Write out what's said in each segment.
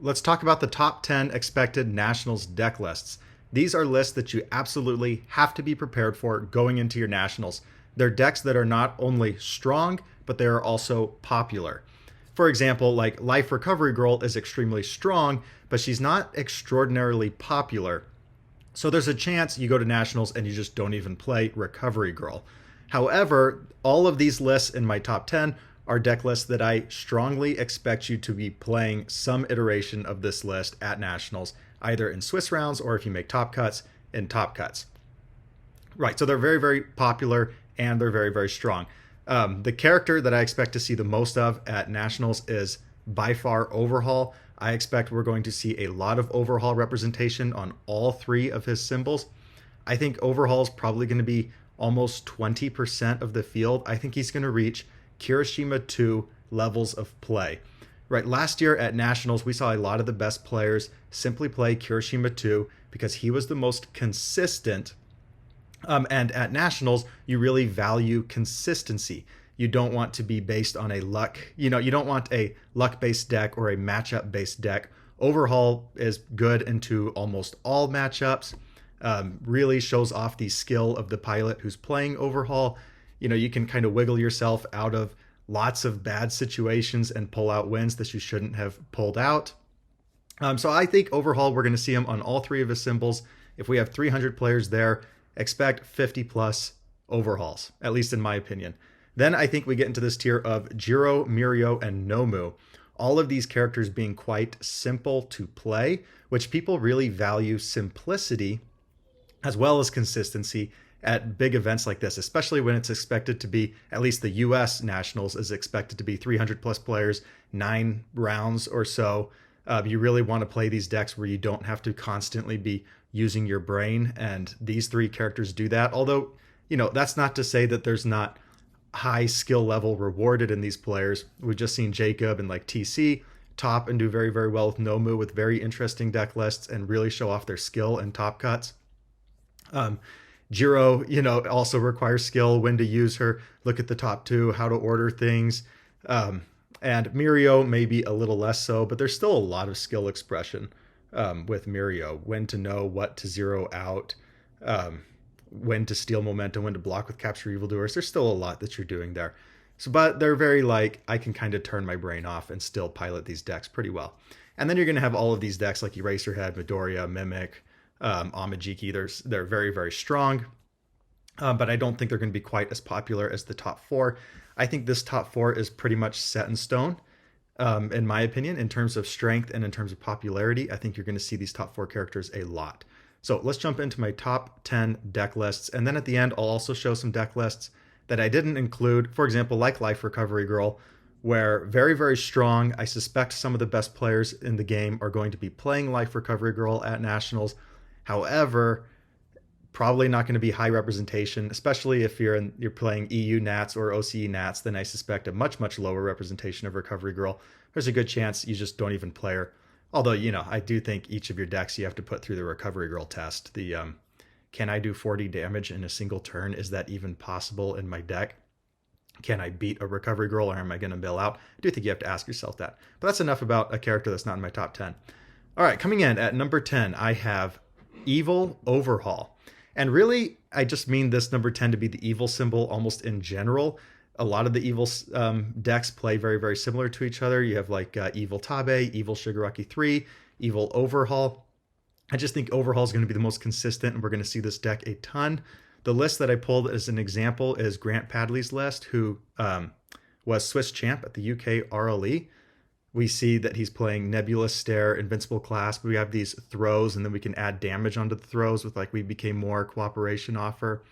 let's talk about the top 10 expected Nationals deck lists. These are lists that you absolutely have to be prepared for going into your Nationals. They're decks that are not only strong, but they are also popular. For example, like Life Recovery Girl is extremely strong, but she's not extraordinarily popular. So there's a chance you go to Nationals and you just don't even play Recovery Girl. However, all of these lists in my top 10 are deck lists that I strongly expect you to be playing some iteration of this list at Nationals, either in Swiss rounds or if you make top cuts, in top cuts. Right, so they're very, very popular and they're very, very strong. The character that I expect to see the most of at Nationals is by far Overhaul. I expect we're going to see a lot of Overhaul representation on all three of his symbols. I think Overhaul is probably going to be almost 20% of the field. I think he's going to reach Kirishima 2 levels of play. Right, last year at Nationals, we saw a lot of the best players simply play Kirishima 2 because he was the most consistent. And at Nationals, you really value consistency. You don't want to be based on a luck, you don't want a luck-based deck or a matchup-based deck. Overhaul is good into almost all matchups, really shows off the skill of the pilot who's playing Overhaul. You can kind of wiggle yourself out of lots of bad situations and pull out wins that you shouldn't have pulled out. So I think Overhaul, we're going to see him on all three of his symbols. If we have 300 players there, expect 50 plus Overhauls, at least in my opinion. Then I think we get into this tier of Jiro, Mirio, and Nomu. All of these characters being quite simple to play, which people really value simplicity as well as consistency at big events like this, especially when it's expected to be, at least the US Nationals is expected to be 300 plus players, 9 rounds or so. You really want to play these decks where you don't have to constantly be using your brain, and these three characters do that. Although, that's not to say that there's not high skill level rewarded in these players. We've just seen Jacob and like TC top and do very, very well with Nomu with very interesting deck lists and really show off their skill in top cuts. Jiro, also requires skill, when to use her, look at the top two, how to order things. And Mirio maybe a little less so, but there's still a lot of skill expression with Mirio. When to know what to zero out, when to steal momentum, when to block with capture evildoers. There's still a lot that you're doing there. So, but they're very I can kind of turn my brain off and still pilot these decks pretty well. And then you're going to have all of these decks like Eraserhead, Midoriya, Mimic, Amajiki. They're very, very strong. But I don't think they're going to be quite as popular as the top 4. I think this top 4 is pretty much set in stone, in my opinion, in terms of strength and in terms of popularity. I think you're going to see these top 4 characters a lot. So let's jump into my top 10 deck lists. And then at the end, I'll also show some deck lists that I didn't include, for example, like Life Recovery Girl, where very, very strong. I suspect some of the best players in the game are going to be playing Life Recovery Girl at Nationals. However, probably not going to be high representation, especially if you're playing EU Nats or OCE Nats. Then I suspect a much, much lower representation of Recovery Girl. There's a good chance you just don't even play her. Although, I do think each of your decks you have to put through the Recovery Girl test. The can I do 40 damage in a single turn? Is that even possible in my deck? Can I beat a Recovery Girl, or am I going to bail out? I do think you have to ask yourself that. But that's enough about a character that's not in my top 10. All right, coming in at number 10, I have Evil Overhaul. And really, I just mean this number 10 to be the evil symbol almost in general. A lot of the evil decks play very, very similar to each other. You have like Evil Tabe, Evil Shigaraki 3, Evil Overhaul. I just think Overhaul is going to be the most consistent, and we're going to see this deck a ton. The list that I pulled as an example is Grant Padley's list, who was Swiss champ at the UK RLE. We see that he's playing Nebulous Stare, Invincible Clasp. We have these throws, and then we can add damage onto the throws with like We Became More, Cooperation Offer.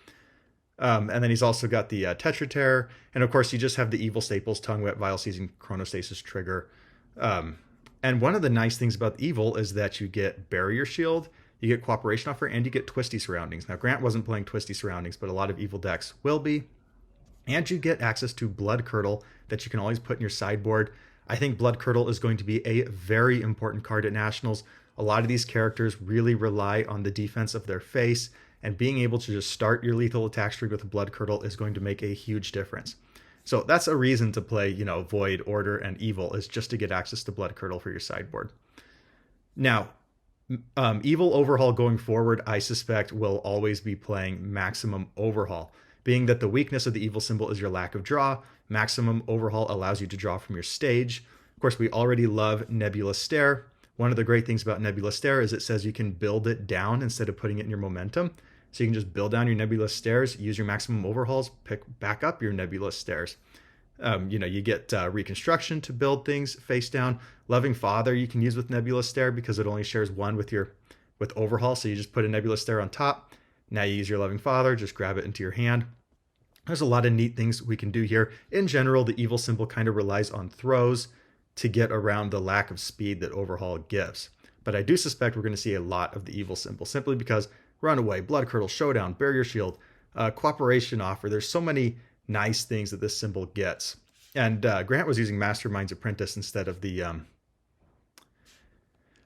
And then he's also got the Tetra Terror. And of course, you just have the Evil Staples, Tongue Whip, Vile Season, Chronostasis Trigger. And one of the nice things about Evil is that you get Barrier Shield, you get Cooperation Offer, and you get Twisty Surroundings. Now, Grant wasn't playing Twisty Surroundings, but a lot of Evil decks will be. And you get access to Blood Curdle that you can always put in your sideboard. I think Blood Curdle is going to be a very important card at Nationals. A lot of these characters really rely on the defense of their face, and being able to just start your lethal attack streak with a Blood Curdle is going to make a huge difference. So that's a reason to play, Void, Order, and Evil, is just to get access to Blood Curdle for your sideboard. Now, Evil Overhaul going forward, I suspect, will always be playing Maximum Overhaul. Being that the weakness of the evil symbol is your lack of draw, Maximum Overhaul allows you to draw from your stage. Of course, we already love Nebula Stare. One of the great things about Nebula Stare is it says you can build it down instead of putting it in your momentum. So you can just build down your Nebula Stairs, use your Maximum Overhauls, pick back up your Nebula Stairs. You get Reconstruction to build things face down. Loving Father you can use with Nebula Stare because it only shares one with Overhaul. So you just put a Nebula Stare on top. Now you use your Loving Father, just grab it into your hand. There's a lot of neat things we can do here. In general, the evil symbol kind of relies on throws to get around the lack of speed that Overhaul gives. But I do suspect we're going to see a lot of the evil symbol simply because Runaway, Blood Curdle, Showdown, Barrier Shield, Cooperation Offer. There's so many nice things that this symbol gets. And Grant was using Mastermind's Apprentice instead of the...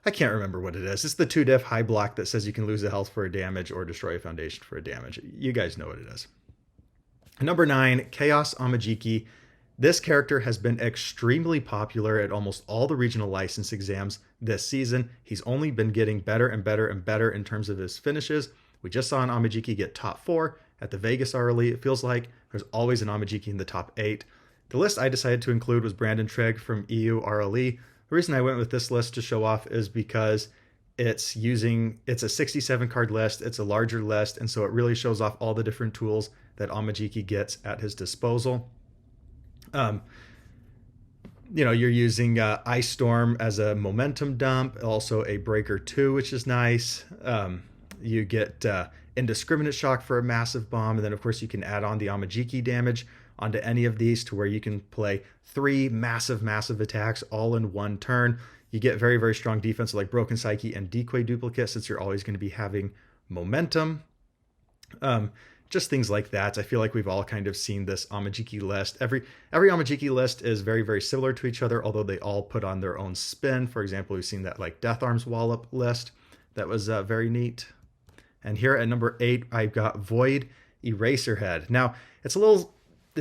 I can't remember what it is. It's the 2-diff high block that says you can lose a health for a damage or destroy a foundation for a damage. You guys know what it is. Number 9, Chaos Amajiki. This character has been extremely popular at almost all the regional license exams this season. He's only been getting better and better and better in terms of his finishes. We just saw an Amajiki get top 4 at the Vegas RLE. It feels like there's always an Amajiki in the top 8. The list I decided to include was Brandon Trigg from EU RLE. The reason I went with this list to show off is because it's a 67 card list, it's a larger list, and so it really shows off all the different tools that Amajiki gets at his disposal. You're using Ice Storm as a momentum dump, also a Breaker 2, which is nice. You get Indiscriminate Shock for a massive bomb, and then of course you can add on the Amajiki damage onto any of these to where you can play 3 massive attacks all in one turn. You get very, very strong defense like Broken Psyche and Decoy Duplicate since you're always going to be having momentum. Just things like that. I feel like we've all kind of seen this Amajiki list. Every Amajiki list is very, very similar to each other, although they all put on their own spin. For example, we've seen that like Death Arms Wallop list. That was very neat. And here at number 8, I've got Void Eraserhead. Now, it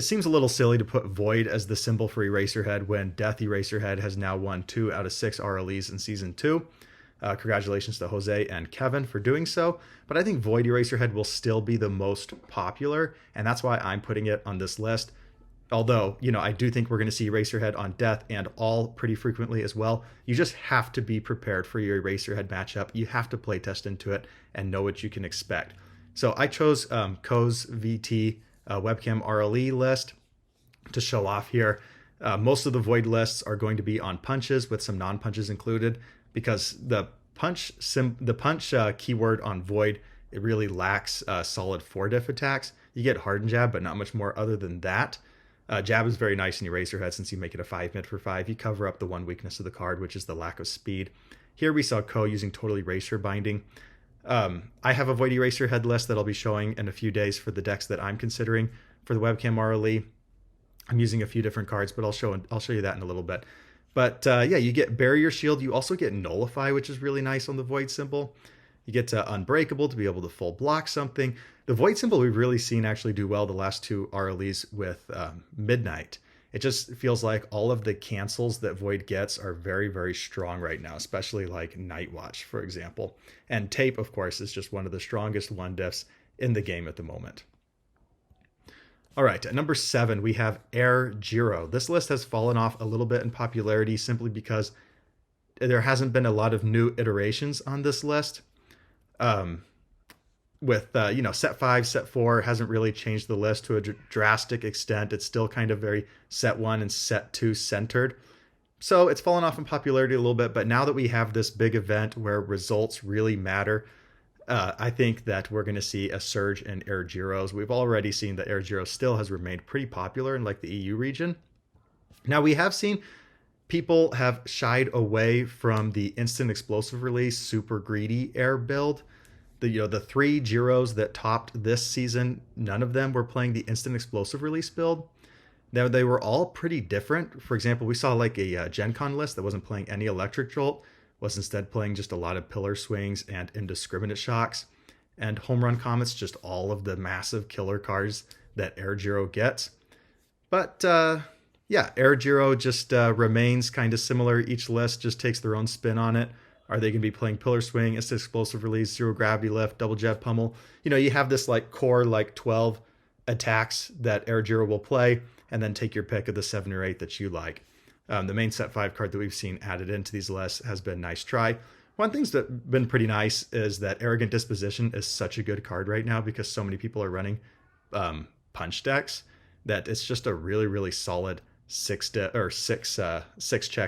seems a little silly to put Void as the symbol for Eraserhead when Death Eraserhead has now won 2 out of 6 RLEs in Season 2. Congratulations to Jose and Kevin for doing so. But I think Void Eraserhead will still be the most popular, and that's why I'm putting it on this list. Although, I do think we're going to see Eraserhead on Death and All pretty frequently as well. You just have to be prepared for your Eraserhead matchup. You have to play test into it and know what you can expect. So I chose Ko's VT webcam RLE list to show off here. Most of the Void lists are going to be on punches with some non-punches included because the punch keyword on Void, it really lacks solid 4-diff attacks. You get Hardened Jab, but not much more other than that. Jab is very nice in Eraserhead since you make it a 5 mid for 5. You cover up the one weakness of the card, which is the lack of speed. Here we saw Ko using Total Eraser Binding. I have a Void Eraserhead list that I'll be showing in a few days for the decks that I'm considering for the webcam RLE. I'm using a few different cards, but I'll show you that in a little bit. But you get Barrier Shield. You also get Nullify, which is really nice on the Void symbol. You get Unbreakable to be able to full block something. The Void symbol we've really seen actually do well the last 2 RLEs with Midnight. It just feels like all of the cancels that Void gets are very, very strong right now, especially like Night Watch, for example. And Tape, of course, is just one of the strongest 1-diffs in the game at the moment. All right, at number 7, we have Jiro. This list has fallen off a little bit in popularity simply because there hasn't been a lot of new iterations on this list. Set 5, set 4 hasn't really changed the list to a drastic extent. It's still kind of very set 1 and set 2 centered. So it's fallen off in popularity a little bit, but now that we have this big event where results really matter, I think that we're going to see a surge in Jiros. We've already seen that Jiro still has remained pretty popular in like the EU region. Now we have seen people have shied away from the instant explosive release, super greedy air build. The 3 Jiros that topped this season, none of them were playing the instant explosive release build. Now they were all pretty different. For example, we saw like a Gen Con list that wasn't playing any Electric Jolt, was instead playing just a lot of Pillar Swings and Indiscriminate Shocks. And Home Run Comets, just all of the massive killer cards that Jiro gets. But Jiro just remains kind of similar. Each list just takes their own spin on it. Are they going to be playing Pillar Swing, Instant Explosive Release, Zero Gravity Lift, Double Jet Pummel? You have this like core like 12 attacks that Jiro will play, and then take your pick of the 7 or 8 that you like. The main set 5 card that we've seen added into these lists has been Nice Try. One thing's that's been pretty nice is that Arrogant Disposition is such a good card right now because so many people are running punch decks that it's just a really, really solid six check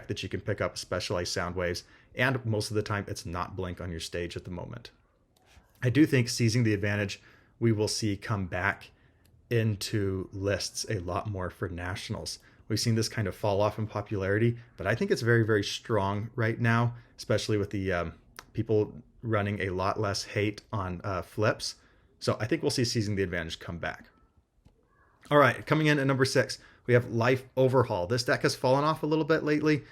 that you can pick up specialized sound waves. And most of the time, it's not blink on your stage at the moment. I do think Seizing the Advantage we will see come back into lists a lot more for nationals. We've seen this kind of fall off in popularity, but I think it's very, very strong right now, especially with the people running a lot less hate on flips. So I think we'll see Seizing the Advantage come back. All right, coming in at number 6, we have Life Overhaul. This deck has fallen off a little bit lately.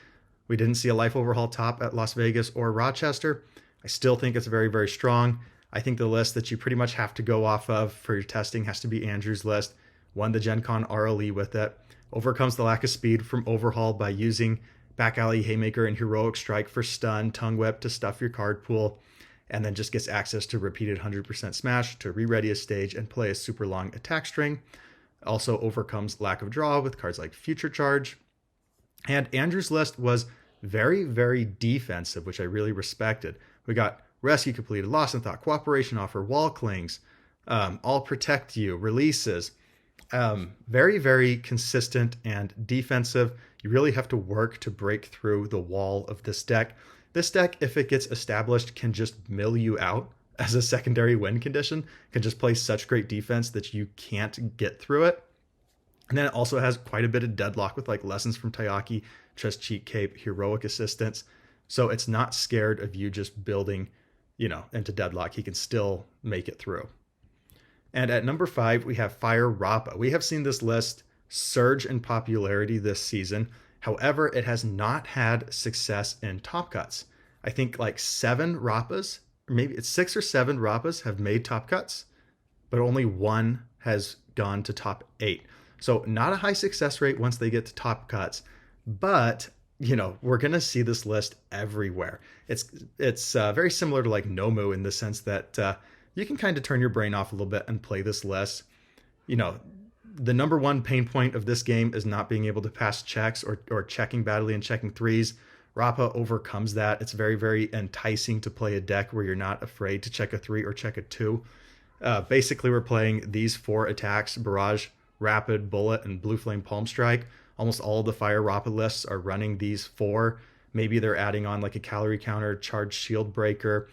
We didn't see a Life Overhaul top at Las Vegas or Rochester. I still think it's very, very strong. I think the list that you pretty much have to go off of for your testing has to be Andrew's list. Won the Gen Con RLE with it. Overcomes the lack of speed from Overhaul by using Back Alley, Haymaker, and Heroic Strike for stun, Tongue Whip to stuff your card pool, and then just gets access to repeated 100% smash to re-ready a stage and play a super long attack string. Also overcomes lack of draw with cards like Future Charge. And Andrew's list was very, very defensive, which I really respected. We got Rescue Completed, Lost in Thought, Cooperation Offer, Wall Clings, All Protect You, Releases. Very, very consistent and defensive. You really have to work to break through the wall of this deck. This deck, if it gets established, can just mill you out as a secondary win condition, can just play such great defense that you can't get through it. And then it also has quite a bit of deadlock with like Lessons from Taiyaki, Trust Cheat Cape, Heroic Assistance. So it's not scared of you just building, into deadlock. He can still make it through. And at number 5, we have Fire Rappa. We have seen this list surge in popularity this season. However, it has not had success in top cuts. I think like 7 Rappas, or maybe it's 6 or 7 Rappas have made top cuts, but only 1 has gone to top 8. So not a high success rate once they get to top cuts, but we're going to see this list everywhere. It's very similar to like Nomu in the sense that you can kind of turn your brain off a little bit and play this list. The number one pain point of this game is not being able to pass checks or checking badly and checking threes. Rappa overcomes that. It's very, very enticing to play a deck where you're not afraid to check a 3 or check a 2. Basically, we're playing these 4 attacks: Barrage, Rapid, Bullet, and Blue Flame Palm Strike. Almost all of the Fire Rappa lists are running these 4. Maybe they're adding on like a Calorie Counter, Charged Shield Breaker.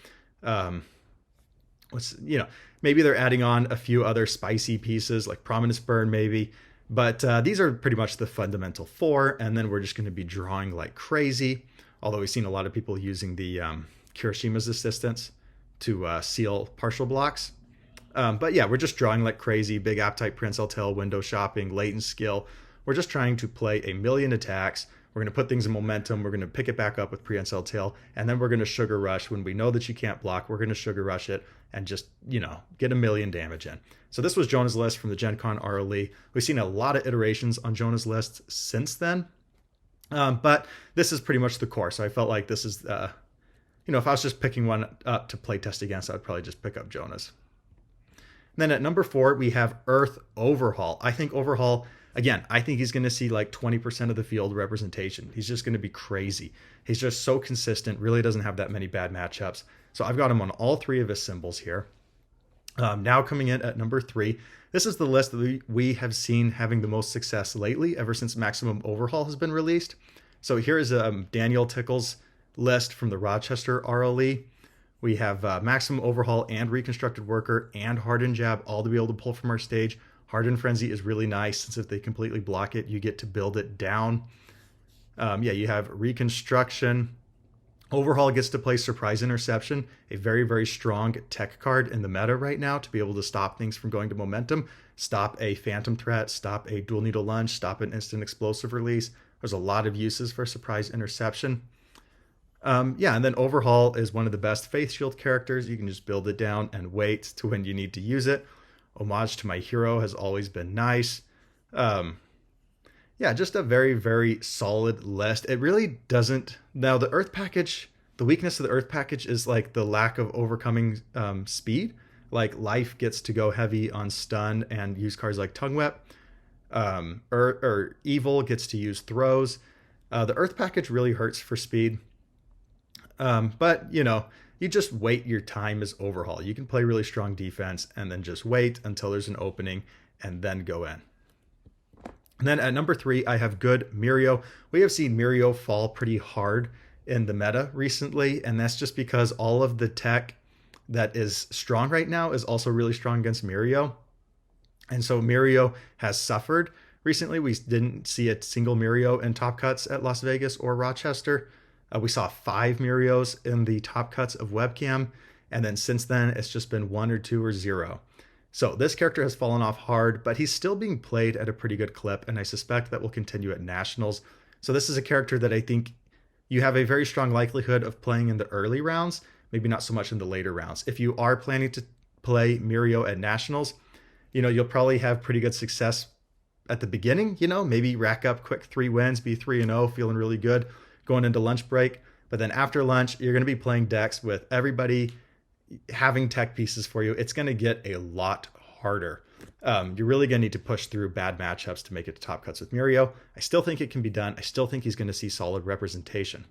Maybe they're adding on a few other spicy pieces like Prominence Burn maybe. But these are pretty much the fundamental 4. And then we're just going to be drawing like crazy. Although we've seen a lot of people using the Kirishima's Assistance to seal partial blocks. But yeah, we're just drawing like crazy. Big Appetite, Prehensile Tail, Window Shopping, Latent Skill. We're just trying to play a million attacks. We're going to put things in momentum. We're going to pick it back up with Prehensile Tail. And then we're going to Sugar Rush. When we know that you can't block, we're going to Sugar Rush it and just, get a million damage in. So this was Jonah's list from the Gen Con RLE. We've seen a lot of iterations on Jonah's list since then. But this is pretty much the core. So I felt like this is, if I was just picking one up to play test against, I would probably just pick up Jonah's. And then at number 4, we have Earth Overhaul. I think Overhaul, again, I think he's going to see like 20% of the field representation. He's just going to be crazy. He's just so consistent, really doesn't have that many bad matchups. So I've got him on all 3 of his symbols here. Now coming in at number 3, this is the list that we have seen having the most success lately, ever since Maximum Overhaul has been released. So here is Daniel Tickle's list from the Rochester RLE. We have Maximum Overhaul and Reconstructed Worker and Hardened Jab all to be able to pull from our stage. Hardened Frenzy is really nice since if they completely block it, you get to build it down. You have Reconstruction. Overhaul gets to play Surprise Interception, a very, very strong tech card in the meta right now to be able to stop things from going to momentum, stop a Phantom Threat, stop a Dual Needle Lunge, stop an Instant Explosive Release. There's a lot of uses for Surprise Interception. And then Overhaul is one of the best Faith Shield characters. You can just build it down and wait to when you need to use it. Homage to My Hero has always been nice. Just a very, very solid list. It really doesn't... Now, the Earth package The weakness of the Earth package is like the lack of overcoming speed. Like Life gets to go heavy on stun and use cards like Tongue Whip. Or Evil gets to use throws. The Earth package really hurts for speed. But, you just wait your time as Overhaul. You can play really strong defense and then just wait until there's an opening and then go in. And then at number 3, I have good Mirio. We have seen Mirio fall pretty hard in the meta recently, and that's just because all of the tech that is strong right now is also really strong against Mirio. And so Mirio has suffered recently. We didn't see a single Mirio in top cuts at Las Vegas or Rochester. We saw 5 Mirios in the top cuts of webcam. And then since then, it's just been 1 or 2 or 0. So this character has fallen off hard, but he's still being played at a pretty good clip. And I suspect that will continue at Nationals. So this is a character that I think you have a very strong likelihood of playing in the early rounds, maybe not so much in the later rounds. If you are planning to play Mirio at Nationals, you'll probably have pretty good success at the beginning, maybe rack up quick 3 wins, be 3-0, feeling really good going into lunch break. But then after lunch, you're going to be playing decks with everybody having tech pieces for you. It's going to get a lot harder. You're really going to need to push through bad matchups to make it to top cuts with Mirio. I still think it can be done. I still think he's going to see solid representation.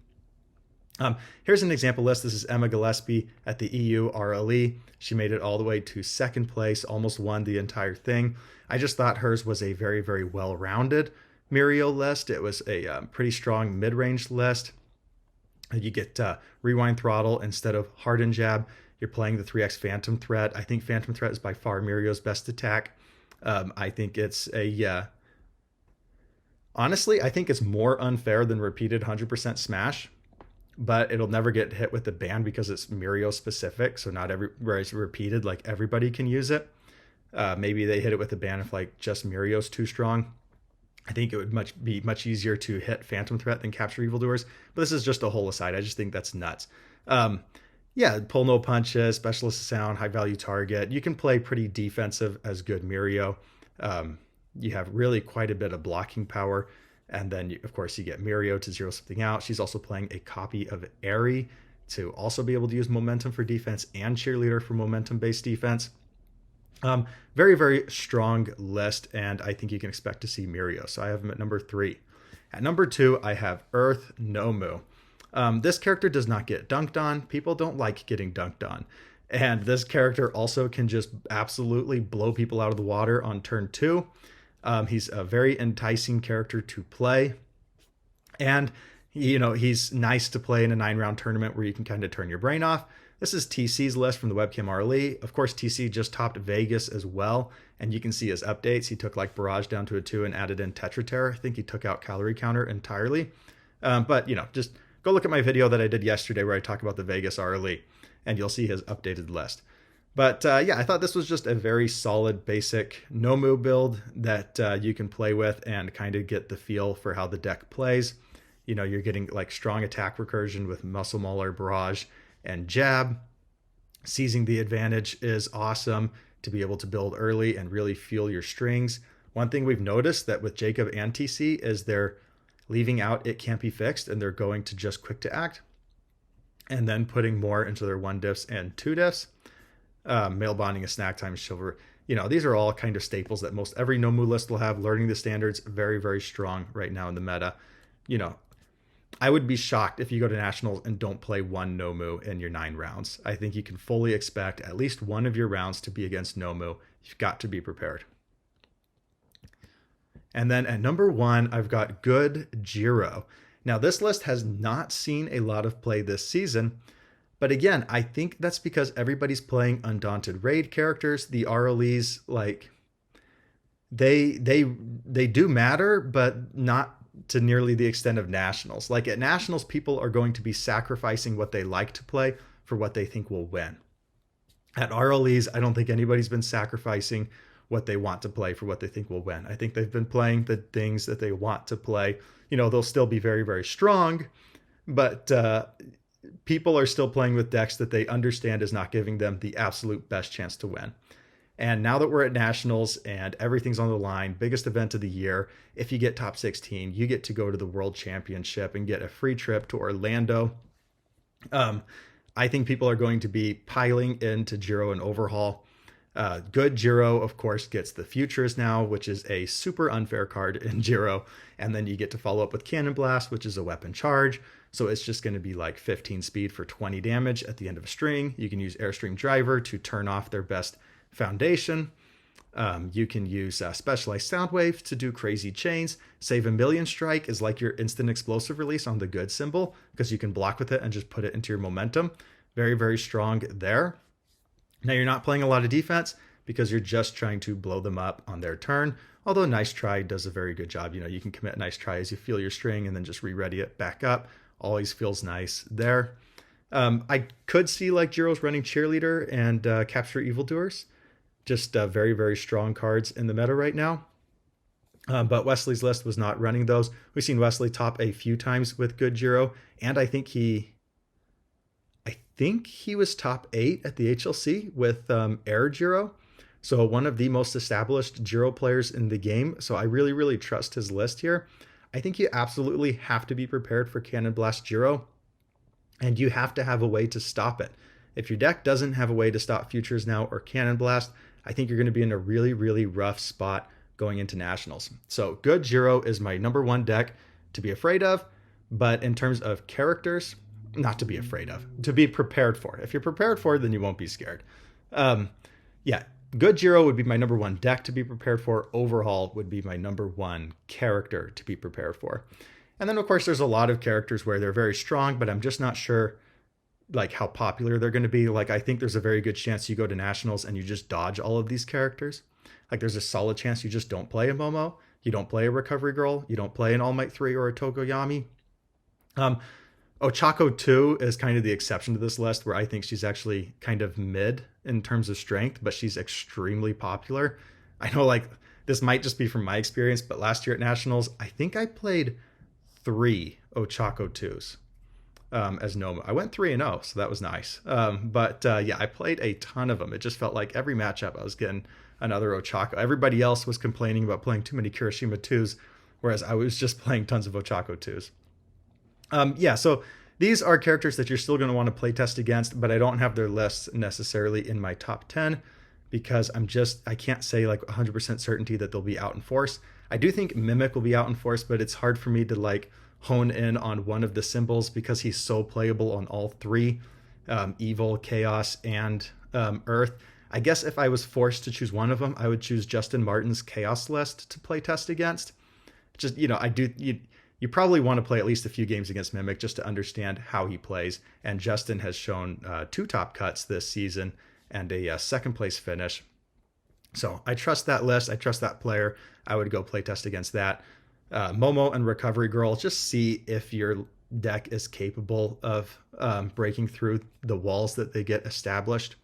Here's an example list. This is Emma Gillespie at the EU RLE. She made it all the way to 2nd place, almost won the entire thing. I just thought hers was a very, very well-rounded Mirio list. It was a pretty strong mid-range list. You get Rewind Throttle instead of Harden Jab. You're playing the 3x Phantom Threat. I think Phantom Threat is by far Mirio's best attack. I think it's honestly, I think it's more unfair than repeated 100% smash, but it'll never get hit with the ban because it's Mirio specific. So not where it's repeated, like everybody can use it. Maybe they hit it with the ban if like just Mirio's too strong. I think it would be much easier to hit Phantom Threat than capture Evildoers. But this is just a whole aside. I just think that's nuts. Pull no punches, specialist sound, high value target. You can play pretty defensive as good Mirio. You have really quite a bit of blocking power. And then, of course, you get Mirio to zero something out. She's also playing a copy of Airy to also be able to use momentum for defense and cheerleader for momentum-based defense. Very, very strong list, and I think you can expect to see Mirio. So I have him at number 3. At number 2, I have Earth Nomu. This character does not get dunked on. People don't like getting dunked on. And this character also can just absolutely blow people out of the water on turn 2. He's a very enticing character to play. And, he's nice to play in a 9-round tournament where you can kind of turn your brain off. This is TC's list from the webcam RLE. Of course, TC just topped Vegas as well. And you can see his updates. He took like Barrage down to a 2 and added in Tetra Terror. I think he took out Calorie Counter entirely. But, just go look at my video that I did yesterday where I talk about the Vegas RLE. And you'll see his updated list. But I thought this was just a very solid, basic Nomu build that you can play with and kind of get the feel for how the deck plays. You're getting like strong attack recursion with Muscle Mauler, Barrage, and Jab. Seizing the advantage is awesome to be able to build early and really feel your strings. One thing we've noticed that with Jacob and TC is they're leaving out It Can't Be Fixed and they're going to just Quick to Act and then putting more into their 1 diffs and 2 diffs. Mail bonding, a snack time, Silver. These are all kind of staples that most every Nomu list will have. Learning the standards, very, very strong right now in the meta. I would be shocked if you go to Nationals and don't play 1 Nomu in your 9 rounds. I think you can fully expect at least 1 of your rounds to be against Nomu. You've got to be prepared. And then at number 1, I've got good Jiro. Now, this list has not seen a lot of play this season. But again, I think that's because everybody's playing Undaunted Raid characters. The RLEs, like, they do matter, but not to nearly the extent of Nationals. Like at Nationals, people are going to be sacrificing what they like to play for what they think will win. At RLEs, I don't think anybody's been sacrificing what they want to play for what they think will win. I think they've been playing the things that they want to play. They'll still be very, very strong, but people are still playing with decks that they understand is not giving them the absolute best chance to win. And now that we're at Nationals and everything's on the line, biggest event of the year, if you get top 16, you get to go to the World Championship and get a free trip to Orlando. Um, I think people are going to be piling into Jiro and Overhaul. Good Jiro, of course, gets the Futures now, which is a super unfair card in Jiro. And then you get to follow up with Cannon Blast, which is a weapon charge. So it's just going to be like 15 speed for 20 damage at the end of a string. You can use Airstream Driver to turn off their best foundation. You can use Specialized Sound Wave to do crazy chains. Save a Million Strike is like your instant explosive release on the good symbol, because you can block with it and just put it into your momentum. Very, very strong there. Now you're not playing a lot of defense because you're just trying to blow them up on their turn. Although Nice Try does a very good job. You know, you can commit Nice Try as you feel your string and then just re-ready it back up. Always feels nice there. I could see like Jiro's running Cheerleader and Capture Evildoers. Just very, very strong cards in the meta right now. But Wesley's list was not running those. We've seen Wesley top a few times with good Jiro, and I think he was top 8 at the HLC with Air Jiro. So one of the most established Jiro players in the game. So I really, really trust his list here. I think you absolutely have to be prepared for Cannon Blast Jiro, and you have to have a way to stop it. If your deck doesn't have a way to stop Futures now or Cannon Blast, I think you're going to be in a really, really rough spot going into Nationals. So good Jiro is my number one deck to be afraid of, but in terms of characters, not to be afraid of, to be prepared for. If you're prepared for it, then you won't be scared. Yeah, good Jiro would be my number one deck to be prepared for. Overhaul would be my number one character to be prepared for. And then, of course, there's a lot of characters where they're very strong, but I'm just not sure like how popular they're going to be. Like, I think there's a very good chance you go to Nationals and you just dodge all of these characters. Like, there's a solid chance you just don't play a Momo, you don't play a Recovery Girl, you don't play an All Might 3 or a Tokoyami. Ochako 2 is kind of the exception to this list, where I think she's actually kind of mid in terms of strength, but she's extremely popular. I know, like, this might just be from my experience, but last year at Nationals, I think I played 3 Ochako 2s. As Nomu. I went 3-0, so that was nice. Yeah, I played a ton of them. It just felt like every matchup I was getting another Ochako. Everybody else was complaining about playing too many Kirishima 2s, whereas I was just playing tons of Ochako 2s. Yeah, so these are characters that you're still going to want to playtest against, but I don't have their lists necessarily in my top 10 because I can't say like 100% certainty that they'll be out in force. I do think Mimic will be out in force, but it's hard for me to like hone in on one of the symbols because he's so playable on all three, Evil, Chaos, and Earth. I guess if I was forced to choose one of them, I would choose Justin Martin's Chaos list to play test against. Just, you probably want to play at least a few games against Mimic just to understand how he plays. And Justin has shown 2 top cuts this season and a second place finish. So I trust that list. I trust that player. I would go play test against that. Momo and Recovery Girl, just see if your deck is capable of breaking through the walls that they get established.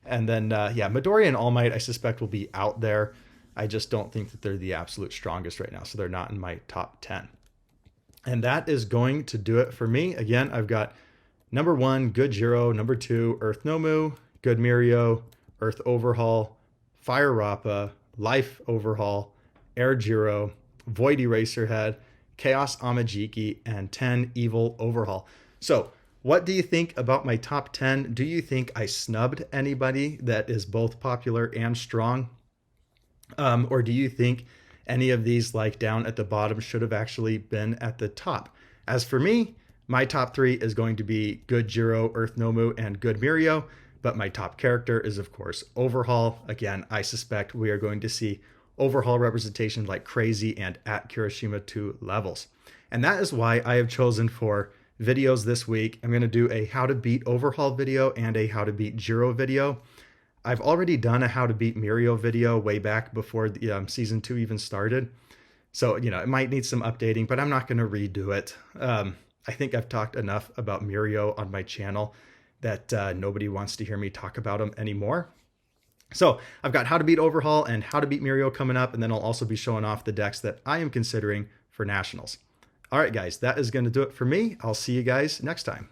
And then, Midori and All Might, I suspect, will be out there. I just don't think that they're the absolute strongest right now, so they're not in my top 10. And that is going to do it for me. Again, I've got number 1, good Jiro. Number 2, Earth Nomu. Good Mirio. Earth Overhaul. Fire Rappa. Life Overhaul. Air Jiro. Void Eraserhead. Chaos Amajiki. And 10 Evil Overhaul. So, what do you think about my top 10? Do you think I snubbed anybody that is both popular and strong? Or do you think any of these, like down at the bottom, should have actually been at the top? As for me, my top 3 is going to be good Jiro, Earth Nomu, and good Mirio. But my top character is, of course, Overhaul. Again, I suspect we are going to see Overhaul representation like crazy and at Kirishima 2 levels. And that is why I have chosen for videos this week. I'm going to do a how to beat Overhaul video and a how to beat Jiro video. I've already done a how to beat Mirio video way back before the season 2 even started. So, it might need some updating, but I'm not going to redo it. I think I've talked enough about Mirio on my channel that nobody wants to hear me talk about him anymore. So I've got how to beat Overhaul and how to beat Mirio coming up, and then I'll also be showing off the decks that I am considering for Nationals. All right, guys, that is going to do it for me. I'll see you guys next time.